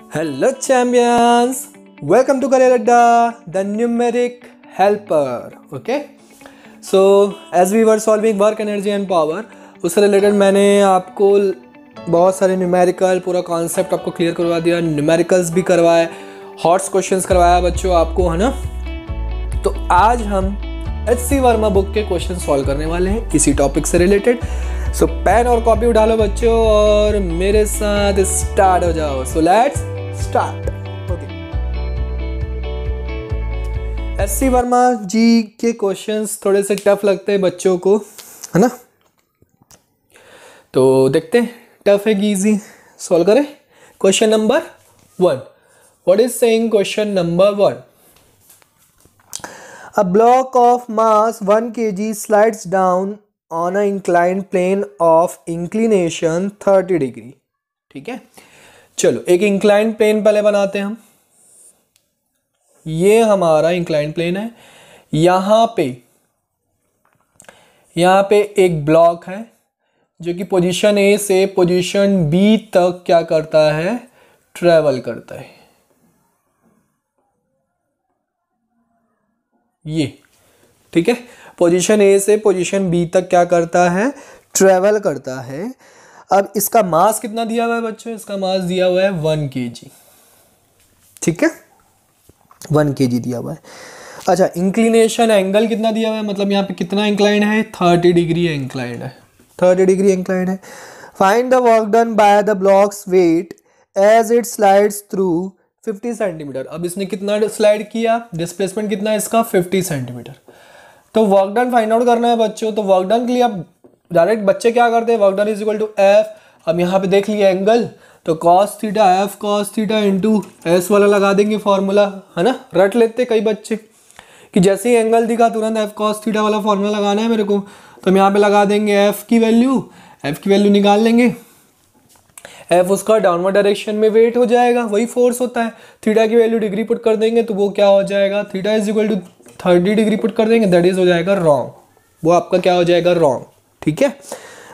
Hello champions, welcome to Career Adda, the numeric helper. Okay, so as we were solving work, energy and power, उससे related मैंने आपको बहुत सारे numerical पूरा concept आपको clear करवा दिया, न्यूमेरिकल्स भी करवाए, हॉट्स क्वेश्चंस करवाया बच्चों आपको, है ना। तो आज हम HC वर्मा बुक के क्वेश्चन सॉल्व करने वाले हैं इसी टॉपिक से रिलेटेड। सो पेन और कॉपी उठा लो बच्चों और मेरे साथ स्टार्ट हो जाओ। So let's start. Okay, HC Verma ji के क्वेश्चंस थोड़े से टफ लगते हैं बच्चों को, है ना। तो देखते हैं टफ है कि इजी, सॉल्व करें। Question number 1, what is saying question number 1? A block of mass 1 kg slides down on an inclined plane of inclination 30 degree। ठीक है, चलो एक इंक्लाइंड प्लेन पहले बनाते हैं हम। ये हमारा इंक्लाइंड प्लेन है। यहाँ पे एक ब्लॉक है जो कि पोजीशन A से पोजीशन B तक क्या करता है, ट्रेवल करता है। ये ठीक है, पोजीशन A से पोजीशन B तक क्या करता है, ट्रेवल करता है। अब इसका मास कितना दिया हुआ है बच्चों? इसका मास दिया हुआ है 1 kg। ठीक है, 1 kg दिया हुआ है। अच्छा, इंक्लिनेशन एंगल कितना दिया हुआ है, मतलब यहाँ पे कितना इंक्लाइंड है, 30 डिग्री इंक्लाइंड है, 30 डिग्री इंक्लाइंड है। Find the work done by the blocks weight as it slides through 50 centimetre. अब इसने कितना स्लाइड किया, डिस्प्लेसमेंट कितना है इसका, 50 सेंटीमीटर। तो वर्क डन फाइंड आउट करना है बच्चों। तो वर्क डन के लिए अब डायरेक्ट बच्चे क्या करते हैं, work done is equal to F. अब यहाँ पे देख लिया एंगल, तो cos theta F cos theta into S वाला लगा देंगे फॉर्मूला, है ना। रट लेते कई बच्चे कि जैसे ही एंगल दिखा तुरंत एफ कॉस थीटा वाला फॉर्मूला लगाना है मेरे को, तो हम यहाँ पे लगा देंगे एफ की वैल्यू निकाल लेंगे। एफ उसका डाउनवर्ड डायरेक्शन में वेट हो जाएगा, वही फोर्स होता है। थीटा की वैल्यू डिग्री पुट कर देंगे तो वो क्या हो जाएगा, theta is equal to 30 degree put कर देंगे, दैट इज हो जाएगा रॉन्ग। वो आपका क्या हो जाएगा, रॉन्ग। ठीक है,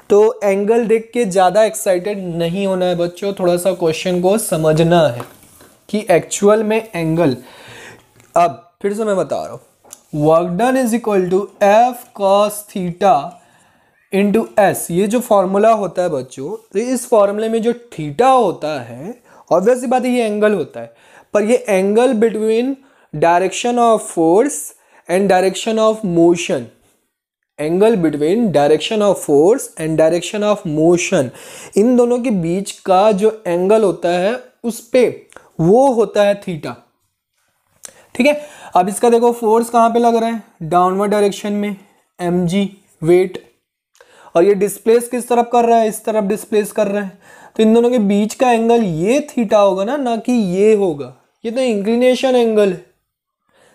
तो एंगल देख के ज़्यादा एक्साइटेड नहीं होना है बच्चों, थोड़ा सा क्वेश्चन को समझना है कि एक्चुअल में एंगल। अब फिर से मैं बता रहा हूँ, work done is equal to F cos theta into S. ये जो फॉर्मूला होता है बच्चों, तो इस फॉर्मूले में जो थीटा होता है, ऑब्वियसली बात है ये एंगल होता है, पर ये angle between direction of force and direction of motion, angle between direction of force and direction of motion, इन दोनों के बीच का जो एंगल होता है उस पे वो होता है थीटा। ठीक है, अब इसका देखो फोर्स कहाँ पे लग रहा है, डाउनवर्ड डायरेक्शन में, mg वेट, और ये डिस्प्लेस किस तरफ कर रहा है, इस तरफ डिस्प्लेस कर रहा है। तो इन दोनों के बीच का एंगल ये थीटा होगा ना कि ये होगा। ये तो इंक्लिनेशन एंगल है।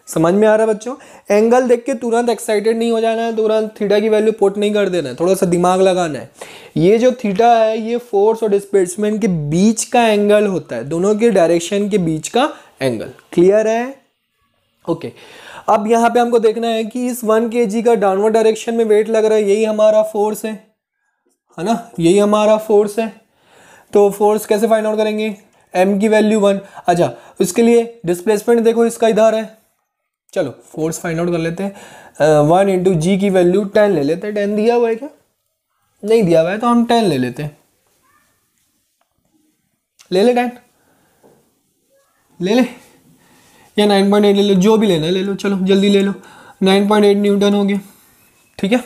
समझ में आ रहा है बच्चों? एंगल देख के तुरंत एक्साइटेड नहीं हो जाना है, तुरंत थीटा की वैल्यू पुट नहीं कर देना है, थोड़ा सा दिमाग लगाना है। ये जो थीटा है ये फोर्स और डिस्प्लेसमेंट के बीच का एंगल होता है, दोनों के डायरेक्शन के बीच का एंगल। क्लियर है? ओके, अब यहाँ पे हमको देखना है कि इस 1 kg का डाउनवर्ड डायरेक्शन में वेट लग रहा है, यही हमारा फोर्स है ना, यही हमारा फोर्स है। तो फोर्स कैसे फाइंड आउट करेंगे, m की वैल्यू 1। अच्छा, उसके लिए डिस्प्लेसमेंट देखो इसका इधर है, चलो फोर्स फाइंड आउट कर लेते हैं। 1 इंटू जी की वैल्यू 10 ले लेते हैं। 10 दिया हुआ है क्या? नहीं दिया हुआ है, तो हम 10 ले लेते हैं। ले ले 10 ले ले, या 9.8 ले लो, जो भी लेना है ले लो, चलो जल्दी ले लो। 9.8 न्यूटन हो गया। ठीक है,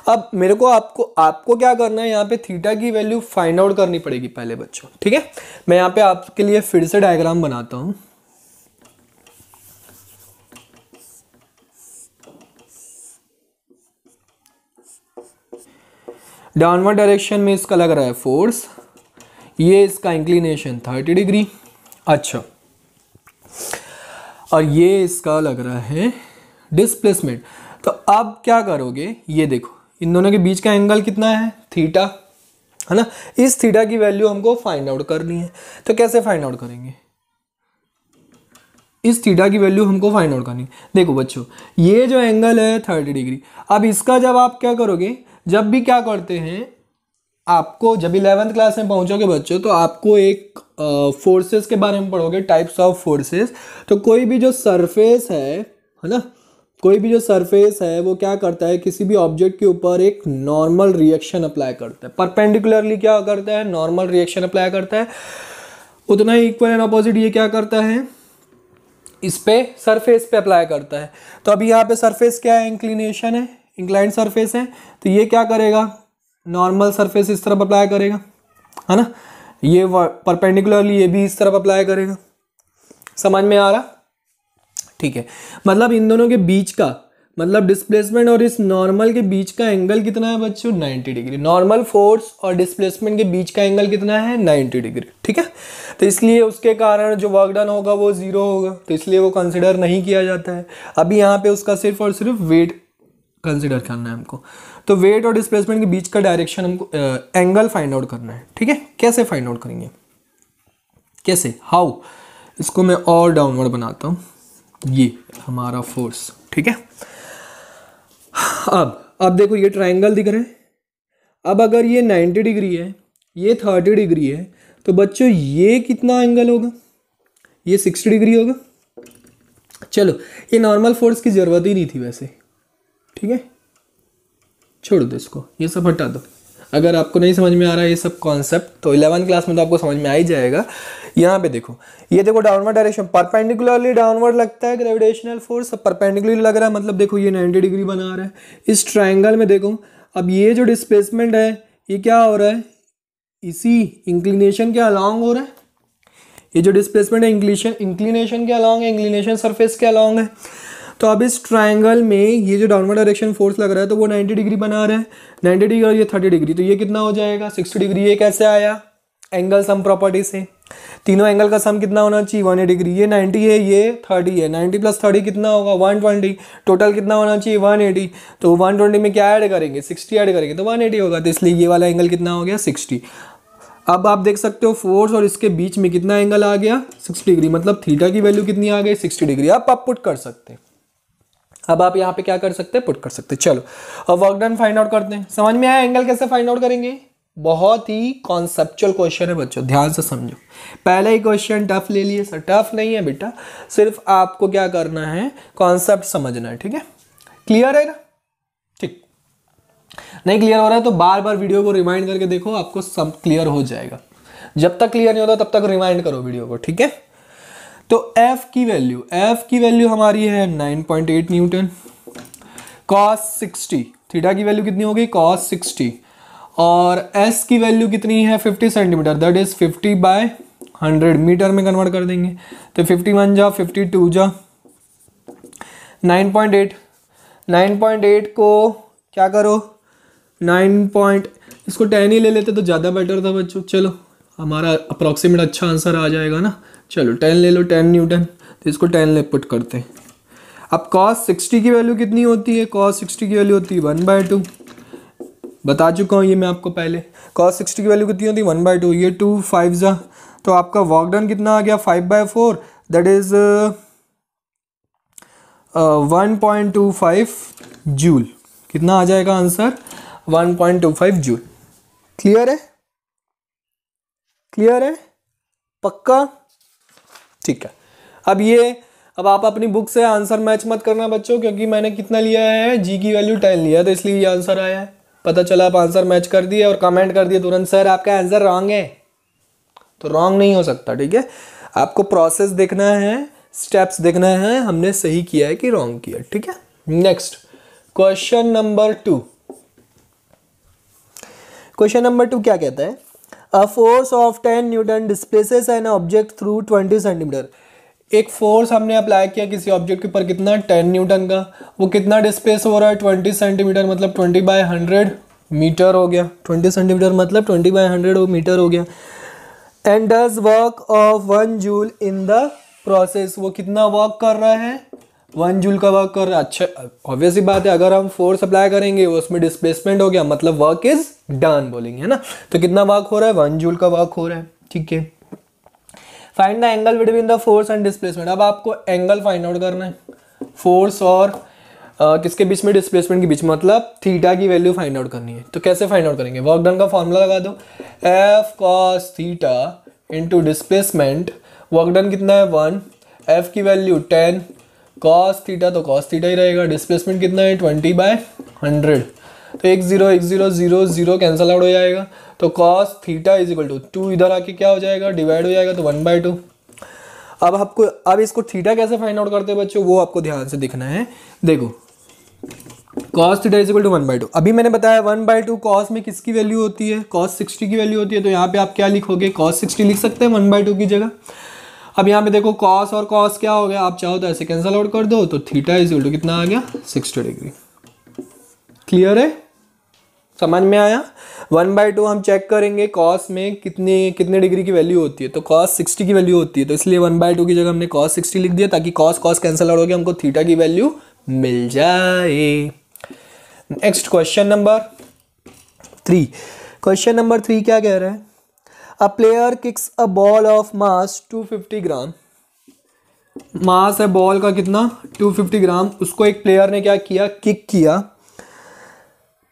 अब मेरे को आपको क्या करना है, यहाँ पे थीटा की वैल्यू फाइंड आउट करनी पड़ेगी पहले बच्चों। ठीक है, मैं यहाँ पे आपके लिए फिर से डायग्राम बनाता हूँ। डाउनवर्ड डायरेक्शन में इसका लग रहा है फोर्स, ये इसका इंक्लिनेशन 30 डिग्री। अच्छा, और ये इसका लग रहा है डिस्प्लेसमेंट। तो अब क्या करोगे, ये देखो इन दोनों के बीच का एंगल कितना है, थीटा, है ना। इस थीटा की वैल्यू हमको फाइंड आउट करनी है। तो कैसे फाइंड आउट करेंगे, इस थीटा की वैल्यू हमको फाइंड आउट करनी है। देखो बच्चों, ये जो एंगल है 30 डिग्री, अब इसका जब आप क्या करोगे, जब भी क्या करते हैं आपको जब 11th क्लास में पहुंचोगे बच्चों तो आपको एक फोर्सेस के बारे में पढ़ोगे, टाइप्स ऑफ फोर्सेस। तो कोई भी जो सरफेस है ना, कोई भी जो सरफेस है वो क्या करता है, किसी भी ऑब्जेक्ट के ऊपर एक नॉर्मल रिएक्शन अप्लाई करता है। परपेंडिकुलरली क्या करता है, नॉर्मल रिएक्शन अप्लाई करता है। उतना ही इक्वल एंड अपोजिट ये क्या करता है, इस पे सरफेस पे अप्लाई करता है। तो अभी यहाँ पे सरफेस क्या है, इंक्लिनेशन है, इंक्लाइंड सरफेस है। तो ये क्या करेगा, नॉर्मल सरफेस इस तरफ अप्लाई करेगा, है ना। ये परपेंडिकुलरली ये भी इस तरफ अप्लाई करेगा। समझ में आ रहा? ठीक है। मतलब इन दोनों के बीच का, मतलब डिस्प्लेसमेंट और इस नॉर्मल के बीच का एंगल कितना है बच्चों, 90 डिग्री। नॉर्मल फोर्स और डिस्प्लेसमेंट के बीच का एंगल कितना है, 90 डिग्री। ठीक है। तो इसलिए उसके कारण जो वर्क डन होगा वो 0 होगा, तो इसलिए वो कंसिडर नहीं किया जाता है। अभी यहाँ पे उसका सिर्फ और सिर्फ वेट कंसिडर करना है हमको। तो वेट और डिस्प्लेसमेंट के बीच का डायरेक्शन हमको एंगल फाइंड आउट करना है। ठीक है। कैसे फाइंड आउट करेंगे, कैसे, हाउ, इसको मैं और डाउनवर्ड बनाता हूँ, ये हमारा फोर्स। ठीक है। अब देखो ये ट्रायंगल दिख रहा है। अब अगर ये 90 डिग्री है, ये 30 डिग्री है, तो बच्चों ये कितना एंगल होगा, ये 60 डिग्री होगा। चलो ये नॉर्मल फोर्स की ज़रूरत ही नहीं थी वैसे। ठीक है, छोड़ दो इसको, ये सब हटा दो। अगर आपको नहीं समझ में आ रहा है ये सब कॉन्सेप्ट, तो 11th क्लास में तो आपको समझ में आ ही जाएगा। यहाँ पे देखो, ये देखो डाउनवर्ड डायरेक्शन, परपेंडिकुलरली डाउनवर्ड लगता है ग्रेविटेशनल फोर्स। अब परपेंडिकुलरली लग रहा है, मतलब देखो ये 90 डिग्री बना रहा है इस ट्रायंगल में। देखो अब ये जो डिस्प्लेसमेंट है ये क्या हो रहा है, इसी इंक्लिनेशन के अलॉन्ग हो रहा है। ये जो डिस्प्लेसमेंट है इंक्लिनेशन के अलॉन्ग है, इंक्लिनेशन सरफेस के अलॉन्ग है। तो अब इस ट्रायंगल में ये जो डाउनवर्ड डायरेक्शन फोर्स लग रहा है तो वो 90 डिग्री बना रहा है, 90 डिग्री और ये 30 डिग्री, तो ये कितना हो जाएगा, 60 डिग्री। ये कैसे आया, एंगल सम प्रॉपर्टी से। तीनों एंगल का सम कितना होना चाहिए, 180 डिग्री। ये 90 है, ये 30 है, 90 + 30 कितना होगा, 120। टोटल कितना होना चाहिए, 180। तो 120 में क्या ऐड करेंगे, 60 ऐड करेंगे तो 180 होगा। तो इसलिए ये वाला एंगल कितना हो गया, 60। अब आप देख सकते हो फोर्स और इसके बीच में कितना एंगल आ गया, 60 डिग्री। मतलब थीटा की वैल्यू कितनी आ गई, 60 डिग्री। आप पुट कर सकते हैं। अब आप यहाँ पे क्या कर सकते हैं, पुट कर सकते हैं। चलो अब वर्क डन फाइंड आउट करते हैं। समझ में आया एंगल कैसे फाइंड आउट करेंगे? बहुत ही कॉन्सेप्चुअल क्वेश्चन है बच्चों, ध्यान से समझो। पहले ही क्वेश्चन टफ ले लिए सर, टफ नहीं है बेटा, सिर्फ आपको क्या करना है, कॉन्सेप्ट समझना है। ठीक है, क्लियर है ना? ठीक, नहीं क्लियर हो रहा है तो बार बार वीडियो को रिमाइंड करके देखो, आपको सब क्लियर हो जाएगा। जब तक क्लियर नहीं होता तब तक रिमाइंड करो वीडियो को। ठीक है, तो F की वैल्यू हमारी है 9.8 न्यूटन। cos 60, थीटा की वैल्यू कितनी होगी, cos 60। और S की वैल्यू कितनी है, 50 सेंटीमीटर, दैट इज 50/100 मीटर में कन्वर्ट कर देंगे। तो 51 जा 52 जा 9.8 को क्या करो, इसको 10 ही ले लेते तो ज़्यादा बेटर था बच्चों। चलो हमारा अप्रॉक्सीमेट अच्छा आंसर आ जाएगा ना। चलो 10 ले लो, 10 न्यूटन, तो इसको 10 ले पुट करते हैं। अब cos 60 की वैल्यू कितनी होती है, cos 60 की वैल्यू होती है 1/2। बता चुका हूँ ये मैं आपको पहले। cos 60 की वैल्यू कितनी होती है, 1/2। ये 2 5 जा, तो आपका वर्क डन कितना आ गया, 5/4, दैट इज 1.25 जूल। कितना आ जाएगा आंसर, 1.25 जूल। क्लियर है, क्लियर है, पक्का? ठीक है। अब आप अपनी बुक से आंसर मैच मत करना बच्चों, क्योंकि मैंने कितना लिया है, जी की वैल्यू 10 लिया, तो इसलिए ये आंसर आया है। पता चला आप आंसर मैच कर दिए और कमेंट कर दिए तुरंत, सर आपका आंसर रॉन्ग है। तो रॉन्ग नहीं हो सकता। ठीक है, आपको प्रोसेस देखना है, स्टेप्स देखना है, हमने सही किया है कि रॉन्ग किया। ठीक है, next question number 2। Question number 2 क्या कहता है, A force of 10 Newton displaces an object through 20 centimetre. एक फोर्स हमने अप्लाई किया किसी ऑब्जेक्ट के ऊपर, कितना, 10 न्यूटन का। वो कितना डिस्प्लेस हो रहा है, 20 सेंटीमीटर, मतलब 20/100 मीटर हो गया। 20 सेंटीमीटर मतलब 20/100 मीटर हो गया। And does work of 1 joule in the process. वो कितना वर्क कर रहा है, 1 जूल का वर्क कर रहा है। अच्छा, ऑब्वियस ही बात है, अगर हम फोर्स अप्लाई करेंगे उसमें डिस्प्लेसमेंट हो गया, मतलब वर्क इज डन बोलेंगे, है ना। तो कितना वर्क हो रहा है, 1 जूल का वर्क हो रहा है। ठीक है, find the angle between the force and displacement. अब आपको एंगल फाइंड आउट करना है फोर्स और किसके बीच में, डिस्प्लेसमेंट के बीच में, मतलब थीटा की वैल्यू फाइंड आउट करनी है। तो कैसे फाइंड आउट करेंगे, वर्क डन का फॉर्मूला लगा दो, F cos theta into displacement, work done कितना है 1, एफ की वैल्यू 10, कॉस थीटा तो कॉस थीटा ही रहेगा, डिस्प्लेसमेंट कितना है 20/100, तो 1 0 1 0 0 0 कैंसल आउट हो जाएगा, तो cos theta is equal to 2 इधर आके क्या हो जाएगा, डिवाइड हो जाएगा, तो 1/2। अब इसको थीटा कैसे फाइंड आउट करते हैं बच्चों, वो आपको ध्यान से दिखना है। देखो cos theta is equal to 1/2, अभी मैंने बताया 1/2 cos में किसकी वैल्यू होती है, cos 60 की वैल्यू होती है, तो यहाँ पे आप क्या लिखोगे, cos 60 लिख सकते हैं 1/2 की जगह। अब यहाँ पे देखो cos और cos क्या हो गया, आप चाहो तो ऐसे कैंसल आउट कर दो, तो थीटा इज इक्वल टू कितना आ गया 60 डिग्री। क्लियर है, समझ में आया। 1/2 हम चेक करेंगे cos में कितने डिग्री की वैल्यू होती है, तो cos 60 की वैल्यू होती है, तो इसलिए 1/2 की जगह हमने cos 60 लिख दिया, ताकि cos कैंसल आउट हो गया, हमको थीटा की वैल्यू मिल जाए। Next question number 3। Question number 3 क्या कह रहा है, a player kicks a ball of mass 250 ग्राम, मास है बॉल का कितना 250 ग्राम, उसको एक प्लेयर ने क्या किया, किक किया,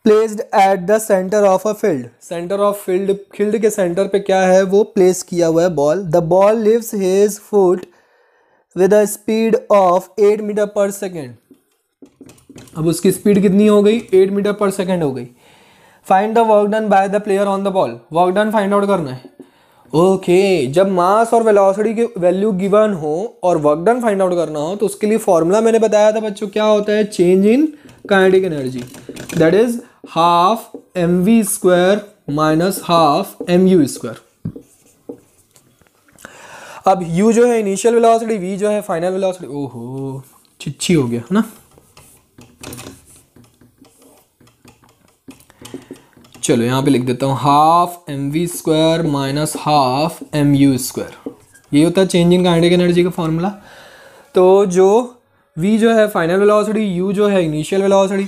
placed at the centre of a field, centre of field के सेंटर पे क्या है वो प्लेस किया हुआ है ball, the ball leaves his foot with a speed of 8 metre पर सेकेंड, अब उसकी स्पीड कितनी हो गई 8 मीटर पर सेकेंड हो गई। Find the work done by the player on the ball, work done find out करना है। ओके, जब मास और वेलोसिटी की वैल्यू गिवन हो और वर्क डन फाइंड आउट करना हो, तो उसके लिए फॉर्मूला मैंने बताया था बच्चों, क्या होता है, change in kinetic energy, that is half mv² minus half mu²। अब u जो है इनिशियल वेलोसिटी, v जो है फाइनल वेलोसिटी, ओहो चिच्छी हो गया ना। चलो यहाँ पे लिख देता हूँ half mv² minus half mu², ये होता है चेंजिंग काइनेटिक एनर्जी का फॉर्मूला। तो जो v जो है फाइनल वेलोसिटी, u जो है इनिशियल वेलोसिटी,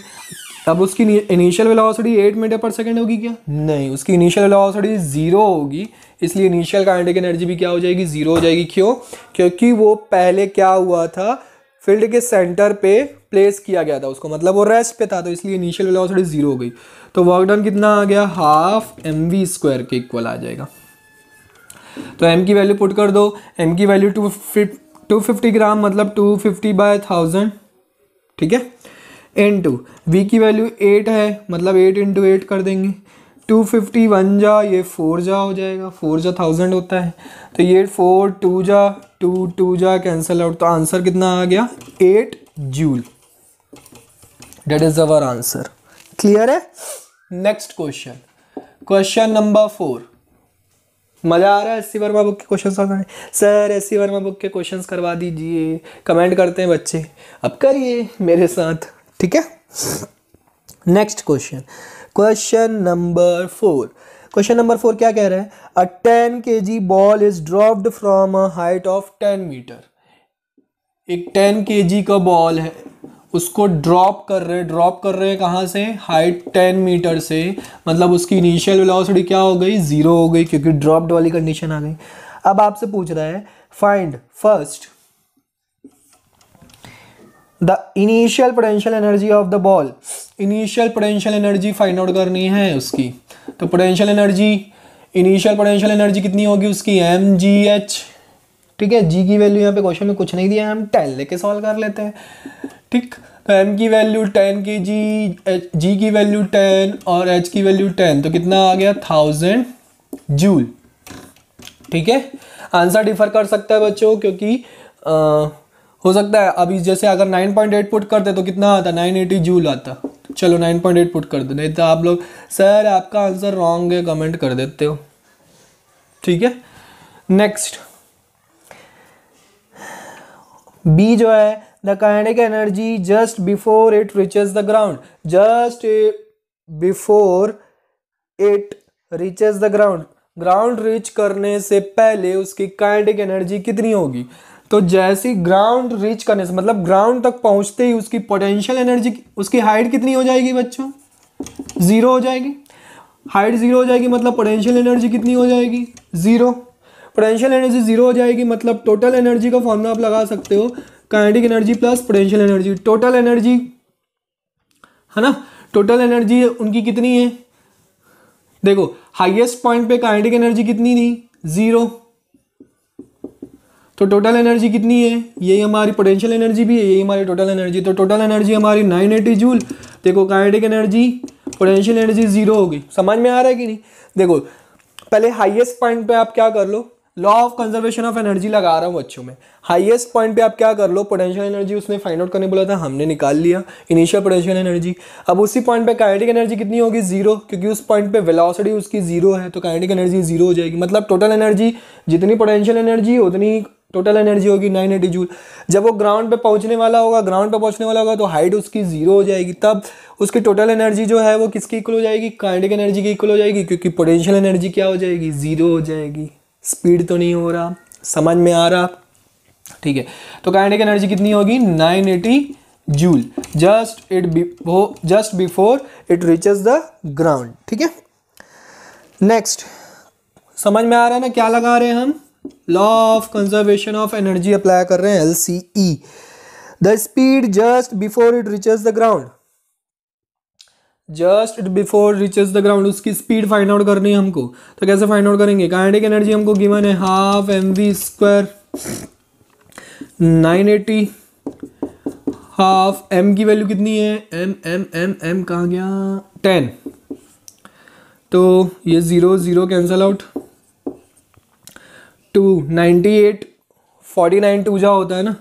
अब उसकी इनिशियल वेलोसिटी 8 मीटर पर सेकेंड होगी क्या, नहीं, उसकी इनिशियल वेलोसिटी 0 होगी, इसलिए इनिशियल काइनेटिक एनर्जी भी क्या हो जाएगी, 0 हो जाएगी। क्यों, क्योंकि वो पहले क्या हुआ था, फील्ड के सेंटर पे प्लेस किया गया था उसको, मतलब वो रेस्ट पे था, तो इसलिए इनिशियल वेलोसिटी 0 हो गई। तो वर्क डन कितना आ गया, हाफ mv² के इक्वल आ जाएगा। तो m की वैल्यू पुट कर दो, m की वैल्यू 250 ग्राम मतलब 250/1000, ठीक है, इनटू v की वैल्यू 8 है, मतलब 8 × 8 कर देंगे, 250 1 जा, ये 4 जा हो जाएगा, 4 जा 1000 होता है, तो ये 4 2 जा 2 जा कैंसल आउट, तो आंसर कितना आ गया 8 joule, that is our answer. Clear है। Next question, question number 4। मजा आ रहा है एससी वर्मा बुक के क्वेश्चंस करवाने, सर एससी वर्मा बुक के क्वेश्चंस करवा दीजिए, कमेंट करते हैं बच्चे, अब करिए मेरे साथ, ठीक है। Next question, question number 4। Question number 4 क्या कह रहा है, a 10 kg ball is dropped from a height of 10 metre, एक 10 kg का बॉल है, उसको ड्रॉप कर रहे हैं कहाँ से, हाइट 10 मीटर से, मतलब उसकी इनिशियल वेलोसिटी क्या हो गई 0 हो गई, क्योंकि ड्रॉप्ड वाली कंडीशन आ गई। अब आपसे पूछ रहा है find first the initial potential energy of the ball, initial potential energy find out करनी है उसकी। तो potential energy, initial potential energy कितनी होगी उसकी, mgh, ठीक है। g की वैल्यू यहाँ पे क्वेश्चन में कुछ नहीं दिया है, हम 10 लेके सॉल्व कर लेते हैं, ठीक। तो m की वैल्यू 10 kg, g की वैल्यू 10 और h की वैल्यू 10, तो कितना आ गया 1000 जूल, ठीक है। आंसर डिफर कर सकता है बच्चों, क्योंकि हो सकता है अभी जैसे अगर 9.8 पुट करते तो कितना आता, 980 जूल आता, चलो 9.8 पुट कर दो, नहीं तो आप लोग सर आपका आंसर रॉन्ग है कमेंट कर देते हो, ठीक है। नेक्स्ट बी जो है, the kinetic energy just before it reaches the ground, just before it reaches the ground, ground reach करने से पहले उसकी काइनेटिक एनर्जी कितनी होगी। तो जैसी ग्राउंड रीच करने से मतलब ग्राउंड तक पहुंचते ही उसकी पोटेंशियल एनर्जी, उसकी हाइट कितनी हो जाएगी बच्चों, 0 हो जाएगी। हाइट 0 हो जाएगी मतलब पोटेंशियल एनर्जी कितनी हो जाएगी, 0। पोटेंशियल एनर्जी 0 हो जाएगी मतलब टोटल एनर्जी का फॉर्मूला आप लगा सकते हो, kinetic energy plus potential energy, total energy है ना। टोटल एनर्जी उनकी कितनी है, देखो हाईएस्ट पॉइंट पे काइनेटिक एनर्जी कितनी थी, 0, तो टोटल एनर्जी कितनी है, यही हमारी पोटेंशियल एनर्जी भी है, यही हमारी टोटल एनर्जी, तो टोटल एनर्जी हमारी 980 जूल। देखो काइनेटिक एनर्जी पोटेंशियल एनर्जी 0 होगी। समझ में आ रहा है कि नहीं। देखो पहले हाईएस्ट पॉइंट पे आप क्या कर लो, law of conservation of energy लगा रहा हूँ बच्चों में। हाईएस्ट पॉइंट पे आप क्या कर लो, पोटेंशियल एनर्जी उसने फाइंड आउट करने बोला था, हमने निकाल लिया इनिशियल पोटेंशियल एनर्जी। अब उसी पॉइंट पे काइनेटिक एनर्जी कितनी होगी, 0, क्योंकि उस पॉइंट पे वेलोसिटी उसकी 0 है, तो काइनेटिक एनर्जी 0 हो जाएगी। मतलब टोटल एनर्जी जितनी पोटेंशियल एनर्जी उतनी टोटल एनर्जी होगी 980 जूल। जब वो ग्राउंड पे पहुंचने वाला होगा, तो हाइट उसकी 0 हो जाएगी, तब उसकी टोटल एनर्जी जो है वो किसकी इक्वल हो जाएगी, काइनेटिक एनर्जी की इक्वल हो जाएगी, क्योंकि पोटेंशियल एनर्जी क्या हो जाएगी, 0 हो जाएगी। स्पीड तो नहीं हो रहा, समझ में आ रहा, ठीक है। तो काइनेटिक एनर्जी कितनी होगी, 980 joule just before it reaches the ground, ठीक है। नेक्स्ट समझ में आ रहा है ना, क्या लगा रहे हैं हम, law of conservation of energy apply कर रहे हैं, LCE। The speed just before it reaches the ground, just before reaches the ground, उसकी स्पीड फाइंड आउट करनी है हमको। तो कैसे फाइंड आउट करेंगे, काइनेटिक एनर्जी हमको गिवन है 12 mv², 980 हाफ, m की वैल्यू कितनी है, m कहाँ गया, 10, तो ये 0 0 कैंसल आउट, 2 98 49 2 जा होता है ना,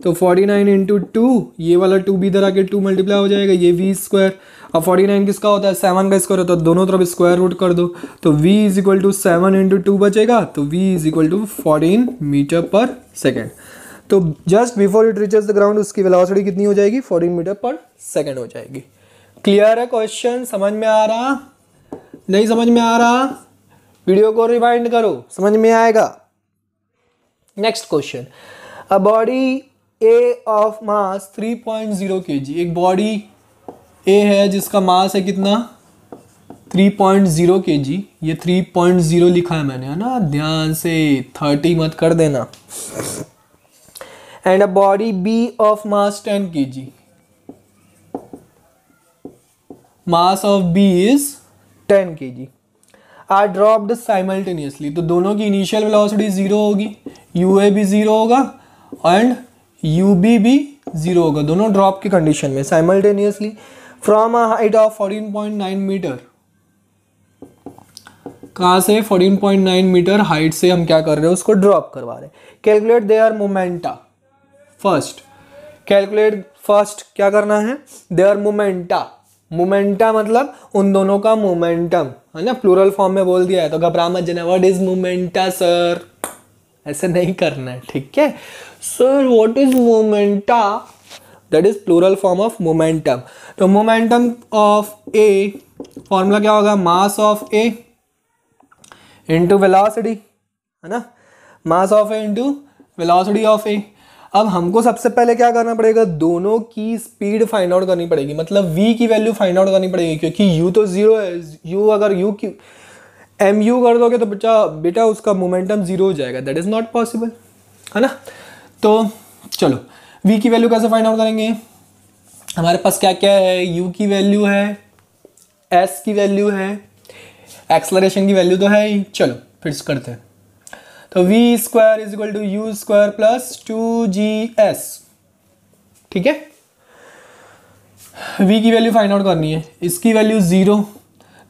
तो 49 इंटू 2, ये वाला 2 भी इधर आके 2 मल्टीप्लाई हो जाएगा, ये v²। अब 49 किसका होता है, 7 का स्क्वायर होता है, दोनों तरफ स्क्वायर रूट कर दो, तो v = 7 इंटू 2 बचेगा, तो v = 14 मीटर पर सेकेंड। तो just before it reaches the ground उसकी वेलोसिटी कितनी हो जाएगी, 14 मीटर पर सेकेंड हो जाएगी। क्लियर है क्वेश्चन, समझ में आ रहा, नहीं समझ में आ रहा, वीडियो को रिवाइंड करो, समझ में आएगा। Next question, a body A of mass 3.0 kg, एक बॉडी ए है जिसका मास है कितना, 3.0 kg, ये 3.0 लिखा है मैंने, है ना, ध्यान से 30 मत कर देना। And a body B of mass 10 kg, mass of B is 10 kg, are dropped simultaneously, तो दोनों की इनिशियल वेलोसिटी 0 होगी, यूए भी 0 होगा एंड यूबी भी 0 होगा, दोनों ड्रॉप की कंडीशन में simultaneously, from a height of 14.9 metre, कहाँ से 14.9 मीटर हाइट से हम क्या कर रहे हैं, उसको ड्रॉप करवा रहे हैं। Calculate their momenta, first calculate, first क्या करना है, देयर मोमेंटा, मोमेंटा मतलब उन दोनों का मोमेंटम, है ना, प्लूरल फॉर्म में बोल दिया है तो घबरा मत जाना, व्हाट इज मोमेंटा सर, ऐसे नहीं करना है, ठीक है sir, what is momenta, that is plural form of momentum. तो मोमेंटम ऑफ ए फॉर्मूला क्या होगा, mass of A into velocity, है ना, mass of A into velocity of A. अब हमको सबसे पहले क्या करना पड़ेगा, दोनों की स्पीड फाइंड आउट करनी पड़ेगी, मतलब v की वैल्यू फाइंड आउट करनी पड़ेगी, क्योंकि u तो 0 है, u अगर u की mu कर दोगे तो बेटा उसका मोमेंटम 0 हो जाएगा, दैट इज नॉट पॉसिबल, है ना। तो चलो v की वैल्यू कैसे फाइंड आउट करेंगे, हमारे पास क्या क्या है, u की वैल्यू है, s की वैल्यू है, एक्सलरेशन की वैल्यू तो है ही, चलो फिर से करते हैं। तो v² = u² प्लस 2gs, ठीक है, v की वैल्यू फाइंड आउट करनी है, इसकी वैल्यू 0,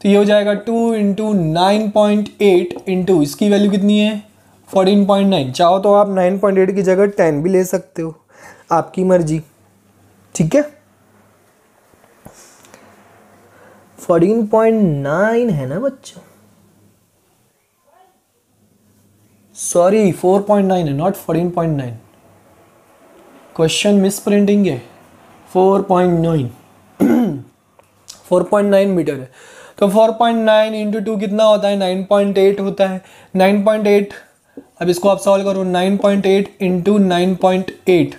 तो ये हो जाएगा 2 इंटू 9.8 इंटू इसकी वैल्यू कितनी है 14.9, चाहो तो आप 9.8 की जगह 10 भी ले सकते हो, आपकी मर्जी, ठीक है। 14.9 है ना बच्चों, सॉरी 4.9 है, नॉट 14.9, क्वेश्चन मिस प्रिंटिंग है, 4.9 4.9 मीटर है, तो 4.9 इंटू 2 कितना होता है, 9.8 होता है, 9.8, अब इसको आप सॉल्व करो, 9.8 इंटू 9.8,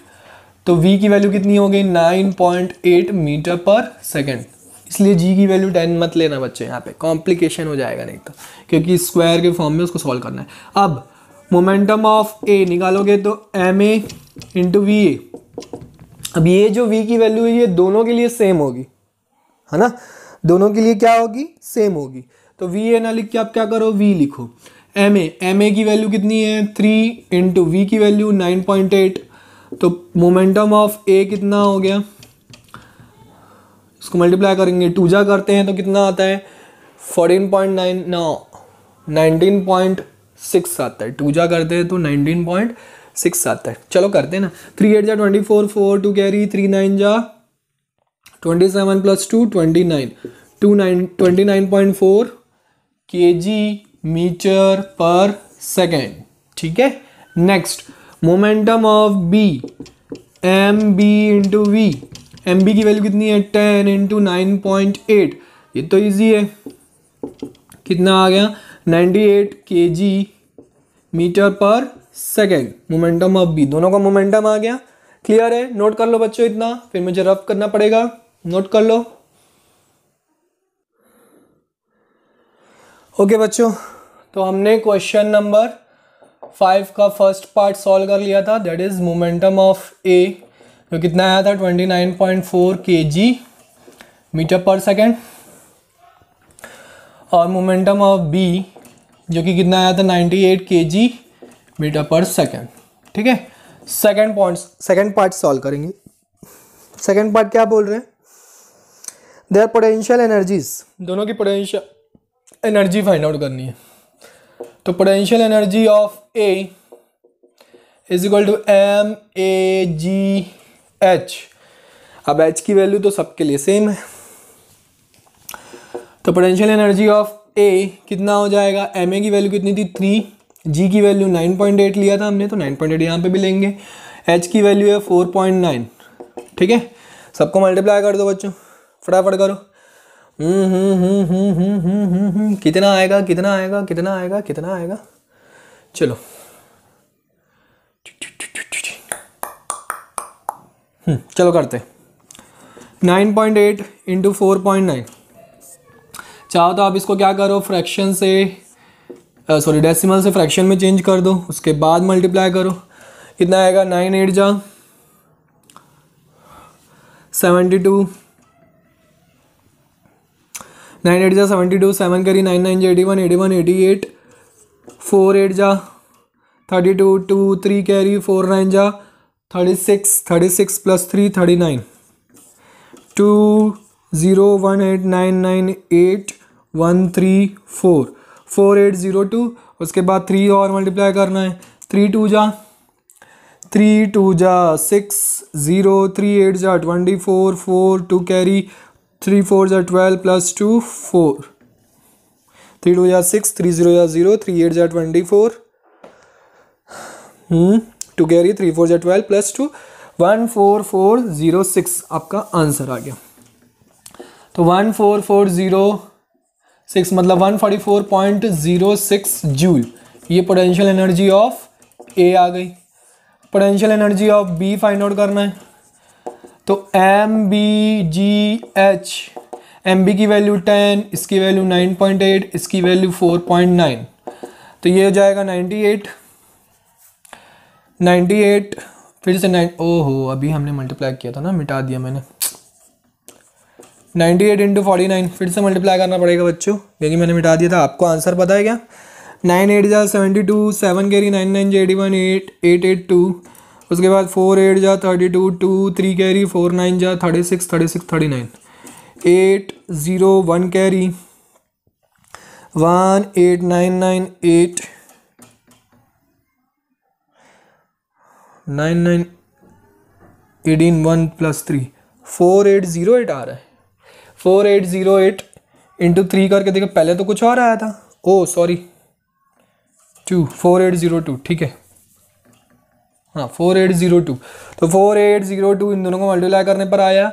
तो v की वैल्यू कितनी हो गई 9.8 मीटर पर सेकेंड, इसलिए g की वैल्यू 10 मत लेना बच्चे, यहाँ पे कॉम्प्लिकेशन हो जाएगा नहीं तो, क्योंकि स्क्वायर के फॉर्म में उसको सॉल्व करना है। अब मोमेंटम ऑफ a निकालोगे तो ma इंटू वी ए, अब ये जो v की वैल्यू है ये दोनों के लिए सेम होगी, है ना। दोनों के लिए क्या होगी, सेम होगी। तो वी ए ना लिख के आप क्या करो, वी लिखो। एम ए की वैल्यू कितनी है 3 इंटू वी की वैल्यू 9.8। तो मोमेंटम ऑफ ए कितना हो गया, इसको मल्टीप्लाई करेंगे, 2 जा करते हैं तो कितना आता है 14.9, 19.6 आता है। 2 जा करते हैं तो 19.6 आता है। चलो करते हैं ना, 3 8 जा 24, 4 2 कैरी, 3 9 जा 27 प्लस 2 29, 29.4 kg मीटर पर सेकेंड। ठीक है। Next momentum of B, M B into V. M B की वैल्यू कितनी है 10 इंटू 9.8। ये तो इजी है, कितना आ गया 98 kg मीटर पर सेकेंड। मोमेंटम ऑफ बी, दोनों का मोमेंटम आ गया। क्लियर है, नोट कर लो बच्चों इतना, फिर मुझे रफ करना पड़ेगा, नोट कर लो। ओके बच्चों, तो हमने क्वेश्चन नंबर 5 का फर्स्ट पार्ट सॉल्व कर लिया था, दैट इज मोमेंटम ऑफ ए जो कितना आया था 29.4 kg मीटर पर सेकेंड, और मोमेंटम ऑफ बी जो कि कितना आया था 98 kg मीटर पर सेकेंड। ठीक है। सेकेंड पार्ट सॉल्व करेंगे। सेकेंड पार्ट क्या बोल रहे हैं, देयर पोटेंशियल एनर्जीज, दोनों की पोटेंशियल एनर्जी फाइंड आउट करनी है। तो potential energy of A is equal to M A G H. अब एच की वैल्यू तो सबके लिए सेम है, तो पोटेंशियल एनर्जी ऑफ ए कितना हो जाएगा, एम ए की वैल्यू कितनी थी 3, जी की वैल्यू 9.8 लिया था हमने, तो 9.8 यहाँ पे भी लेंगे। एच की वैल्यू है 4.9। ठीक है, सबको मल्टीप्लाई कर दो बच्चों, फटाफट करो। कितना आएगा कितना आएगा कितना आएगा कितना आएगा, चलो चलो करते 9.8 इंटू 4.9। चाहो तो आप इसको क्या करो, फ्रैक्शन से सॉरी डेसिमल से फ्रैक्शन में चेंज कर दो, उसके बाद मल्टीप्लाई करो। कितना आएगा 9 8 जा 72, 9 8 जा 72, 7 करी 9 9 जा 81, 81 88, 4 8 जा 32, 2 3 कैरी 4 9 जा 36, 36 प्लस 3 39, 2 0 1 8 9 9 8 1 3 4, 4 8 0 2, उसके बाद 3 और मल्टीप्लाई करना है, 3 2 जा 6 0, 3 8 जा 24, 4 2 कैरी 3 4 जा 12 प्लस 2 4, 3 2 जा 6, 3 0 जा 0, 3 8 जा 24, 2 कैरी 3 4 जा 12 प्लस 2 14406 आपका आंसर आ गया। तो 14406 मतलब 144.06 जूल, ये पोटेंशियल एनर्जी ऑफ ए आ गई। Potential energy of B find out करना है, तो M B G H, M B की वैल्यू 10, इसकी वैल्यू 9.8, इसकी वैल्यू 4.9, तो ये हो जाएगा 98 फिर से 9, ओहो अभी हमने मल्टीप्लाई किया था ना, मिटा दिया मैंने। 98 इंटू 49, फिर से मल्टीप्लाई करना पड़ेगा बच्चों क्योंकि मैंने मिटा दिया था। आपको आंसर पता है क्या, 9 8 जा 72, 7 कैरी 9 9 जा 81, 8 8 2, उसके बाद 4 8 जा 32, 2 3 कैरी 4 9 जा 36 36 39, 8 0 1 कैरी 1 8 9 9 8 9 9 18 1 प्लस 3 4808 आ रहा है। 4808 इंटू 3 करके देखो, पहले तो कुछ और आया था, ओ सॉरी 4802, ठीक है हाँ 4802। तो 4802 इन दोनों को मल्टीप्लाई करने पर आया,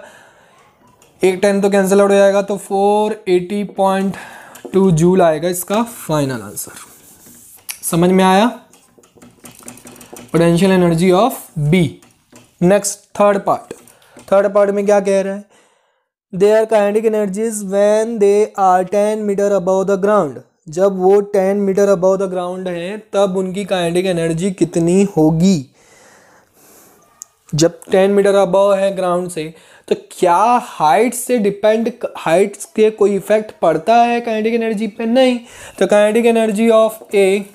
एक 10 तो कैंसिल आउट हो जाएगा, तो 480.2 जूल आएगा इसका फाइनल आंसर। समझ में आया potential energy of B. Next third part में क्या कह रहा है, there kinetic energies when they are 10 metre above the ground, जब वो 10 मीटर अबव द ग्राउंड है तब उनकी काइनेटिक एनर्जी कितनी होगी। जब 10 मीटर अबव है ग्राउंड से तो क्या हाइट से डिपेंड, हाइट के कोई इफेक्ट पड़ता है काइनेटिक एनर्जी पे? नहीं। तो kinetic energy of A,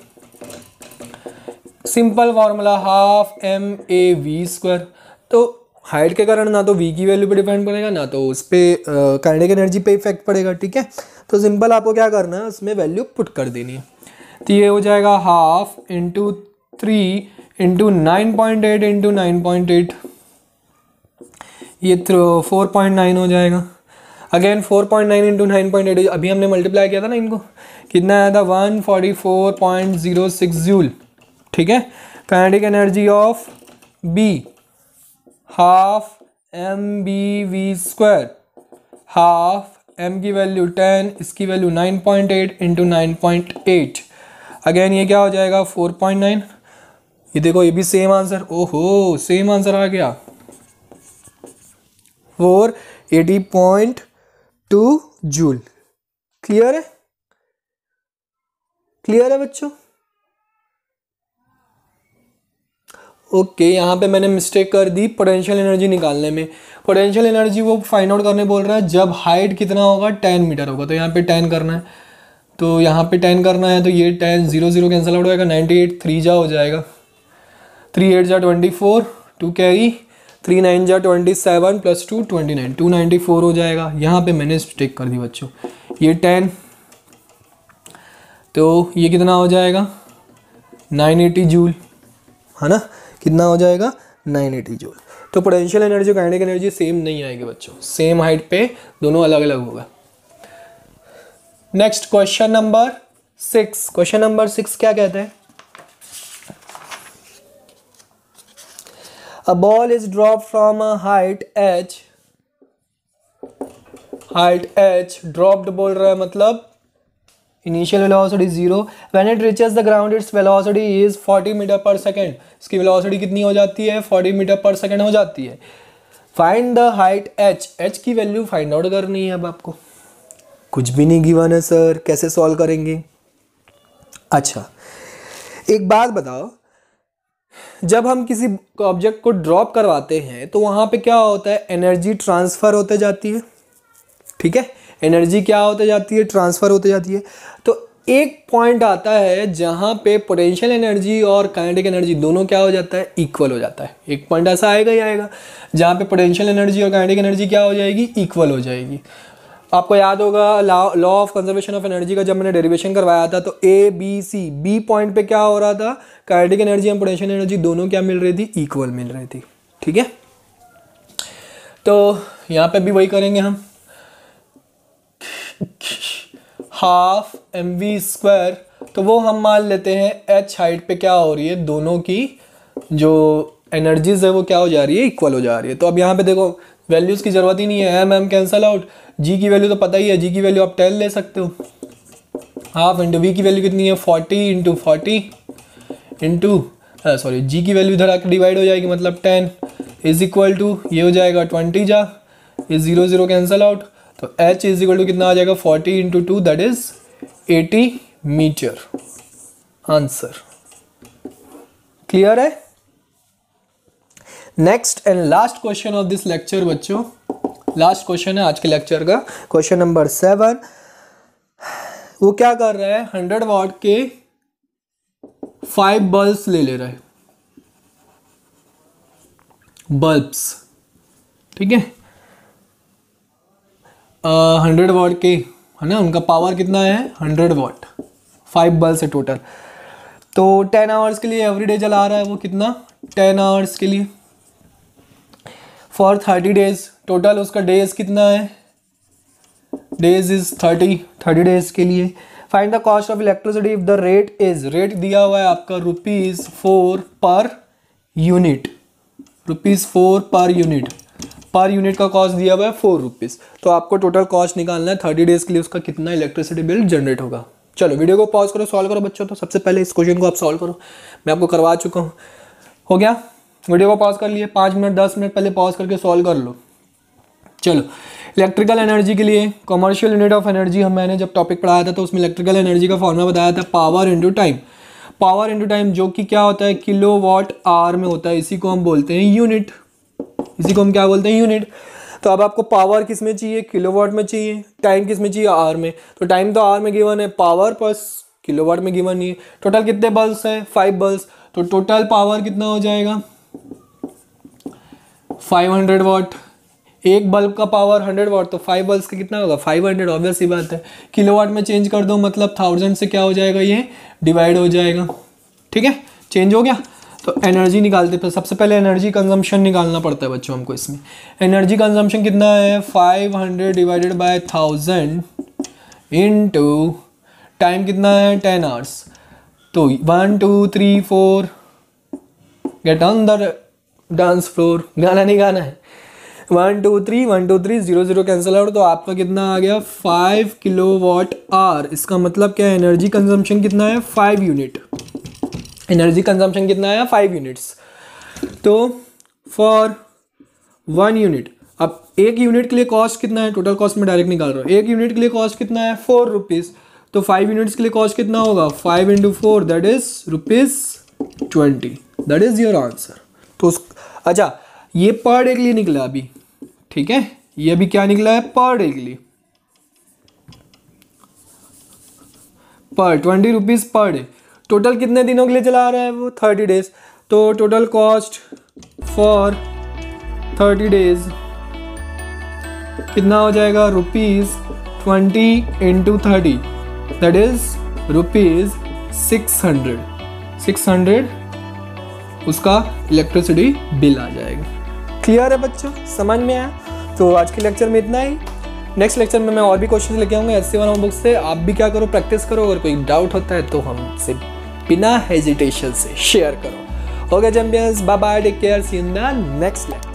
simple formula half M A V square. तो हाइट के कारण ना तो वी की वैल्यू पे डिपेंड पड़ेगा, ना तो उस पर काइनेटिक एनर्जी पे इफेक्ट पड़ेगा। ठीक है, तो सिंपल आपको क्या करना है, उसमें वैल्यू पुट कर देनी है। तो ये हो जाएगा हाफ इंटू 3 इंटू 9.8 इंटू 9.8, ये 4.9 हो जाएगा। अगेन 4.9 इंटू 9.8, अभी हमने मल्टीप्लाई किया था ना इनको, कितना आया था 144.06 जूल। ठीक है, kinetic energy of B half M B V square, half M की वैल्यू 10, इसकी वैल्यू 9.8 इंटू 9.8, अगेन ये क्या हो जाएगा 4.9। ये देखो ये भी सेम आंसर, ओहो सेम आंसर आ गया 480.2 जूल। क्लियर है? क्लियर है बच्चों? ओके, यहाँ पे मैंने मिस्टेक कर दी पोटेंशियल एनर्जी निकालने में। पोटेंशियल एनर्जी वो फाइंड आउट करने बोल रहा है जब हाइट कितना होगा, 10 मीटर होगा। तो यहाँ पे 10 करना है, तो यहाँ पे 10 करना है, तो ये 10 0 0 कैंसिल आउट हो जाएगा, 98 3 जा हो जाएगा, 3 8 जा 24, 2 कैरी, 3 9 जा 27 प्लस 2 29, 294 हो जाएगा। यहाँ पे मैंने मिस्टेक कर दी बच्चों, ये 10, तो ये कितना हो जाएगा 980 जूल, है ना? कितना हो जाएगा 980 जूल। तो पोटेंशियल एनर्जी और काइनेटिक एनर्जी सेम नहीं आएगी बच्चों, सेम हाइट पे दोनों अलग अलग होगा। Next question number 6। Question number 6 क्या कहते हैं? A ball is dropped from a height h, height h dropped बोल रहा है मतलब initial velocity 0, when it reaches the ground its velocity is 40 metre पर सेकेंड। इसकी वेलोसिटी कितनी हो जाती है, 40 मीटर पर सेकेंड हो जाती है। Find the height h, h की वैल्यू फाइंड आउट करनी है। अब आपको कुछ भी नहीं गिवन है सर, कैसे सॉल्व करेंगे? अच्छा एक बात बताओ, जब हम किसी ऑब्जेक्ट को ड्रॉप करवाते हैं तो वहाँ पे क्या होता है, एनर्जी ट्रांसफ़र होते जाती है। ठीक है, एनर्जी क्या होते जाती है, ट्रांसफ़र होते जाती है। तो एक पॉइंट आता है जहाँ पे पोटेंशियल एनर्जी और काइनेटिक एनर्जी दोनों क्या हो जाता है, इक्वल हो जाता है। एक पॉइंट ऐसा आएगा ही आएगा जहाँ पे पोटेंशियल एनर्जी और काइनेटिक एनर्जी क्या हो जाएगी, इक्वल हो जाएगी। आपको याद होगा law of conservation of energy का जब मैंने डेरिवेशन करवाया था, तो A B C, B point पे क्या हो रहा था, kinetic energy and potential energy दोनों क्या मिल रही थी, इक्वल मिल रही थी। ठीक है, तो यहाँ पे भी वही करेंगे हम, हाफ एम वी स्क्वायर, तो वो हम मान लेते हैं एच हाइट पे क्या हो रही है, दोनों की जो एनर्जीज है वो क्या हो जा रही है, इक्वल हो जा रही है। तो अब यहाँ पे देखो वैल्यूज़ की ज़रूरत ही नहीं है, एम एम कैंसल आउट, जी की वैल्यू तो पता ही है, जी की वैल्यू आप 10 ले सकते हो, हाफ इंटू वी की वैल्यू कितनी है 40 इंटू 40 इंटू सॉरी जी की वैल्यू इधर आकर डिवाइड हो जाएगी, मतलब 10 इज इक्वल टू ये हो जाएगा 20 जा, ये 0 0 कैंसल आउट, तो h इज इक्वल टू कितना आ जाएगा 40 into 2 that is 80 metre. Answer clear है? Next and last question of this lecture बच्चों, लास्ट क्वेश्चन है आज के लेक्चर का, क्वेश्चन नंबर 7। वो क्या कर रहा है, 100 वाट के 5 बल्ब्स ले रहा है, बल्ब्स। ठीक है, 100 वाट के है ना, उनका पावर कितना है 100 वाट, 5 बल्ब्स है टोटल। तो 10 आवर्स के लिए एवरीडे जला रहा है वो, कितना 10 आवर्स के लिए, फॉर 30 डेज, टोटल उसका डेज कितना है, डेज इज 30 डेज के लिए। Find the cost of electricity if the rate is, rate दिया हुआ है आपका ₹4 पर यूनिट, ₹4 पर यूनिट का कॉस्ट दिया हुआ है ₹4। तो आपको टोटल कॉस्ट निकालना है 30 डेज के लिए, उसका कितना इलेक्ट्रिसिटी बिल जनरेट होगा। चलो वीडियो को पॉज करो, सॉल्व करो बच्चों। तो सबसे पहले इस क्वेश्चन को आप सॉल्व करो, मैं आपको करवा चुका हूँ, हो गया। वीडियो को पॉज कर लिए, 5 मिनट 10 मिनट पहले पॉज करके सॉल्व कर लो। चलो इलेक्ट्रिकल एनर्जी के लिए कमर्शियल यूनिट ऑफ एनर्जी, हम मैंने जब टॉपिक पढ़ाया था तो उसमें इलेक्ट्रिकल एनर्जी का फॉर्मूला बताया था power into time, power into time जो कि क्या होता है किलो वाट आवर में होता है, इसी को हम बोलते हैं यूनिट, इसी को हम क्या बोलते हैं यूनिट। तो अब आपको पावर किस में चाहिए, किलोवाट में चाहिए, टाइम किस में चाहिए, आवर में। तो टाइम तो आवर में गिवन है, पावर प्लस किलोवाट में गिवन नहीं है। टोटल कितने बल्ब्स हैं, 5 बल्ब्स, तो टोटल पावर कितना हो जाएगा 500 वाट। एक बल्ब का पावर 100 वाट, तो 5 बल्ब्स का कितना होगा 500, ऑब्वियस सी बात है। किलोवाट में चेंज कर दो मतलब 1000 से क्या हो जाएगा, ये डिवाइड हो जाएगा। ठीक है, चेंज हो गया। तो एनर्जी निकालते हैं, सबसे पहले एनर्जी कंजम्पशन निकालना पड़ता है बच्चों हमको इसमें। एनर्जी कंजम्पशन कितना है 500 डिवाइडेड बाय 1000 इनटू टाइम कितना है 10 आवर्स। तो 1 2 3 4 get on the dance floor, गाना नहीं गाना है। 1 2 3 1 2 3 0 0 कैंसिल आउट, तो आपका कितना आ गया 5 किलोवाट आवर। इसका मतलब क्या है, एनर्जी कंजम्पशन कितना है 5 यूनिट। एनर्जी कंजम्पशन कितना आया 5 यूनिट्स। तो फॉर 1 यूनिट, अब एक यूनिट के लिए कॉस्ट कितना है, टोटल कॉस्ट में डायरेक्ट निकाल रहा हूँ। एक यूनिट के लिए कॉस्ट कितना है 4 रुपीज़। तो 5 यूनिट्स के लिए कॉस्ट कितना होगा 5 into 4 that is ₹20, that is your answer. तो अच्छा, ये पर डे के लिए निकला अभी, ठीक है, ये अभी क्या निकला है पर डे के लिए, पर 20 रुपीज़ पर डे। टोटल कितने दिनों के लिए चला रहा है वो 30 डेज। तो टोटल कॉस्ट फॉर 30 डेज कितना हो जाएगा ₹20 इंटू 30 दैट इज ₹600 उसका इलेक्ट्रिसिटी बिल आ जाएगा। क्लियर है बच्चों, समझ में आया? तो आज के लेक्चर में इतना ही। नेक्स्ट लेक्चर में मैं और भी क्वेश्चन लेके आऊँगा SC1 बुक से। आप भी क्या करो, प्रैक्टिस करो। अगर कोई डाउट होता है तो हमसे बिना हेजिटेशन से शेयर करो। Okay champions, bye bye, take care, see you in the next lecture.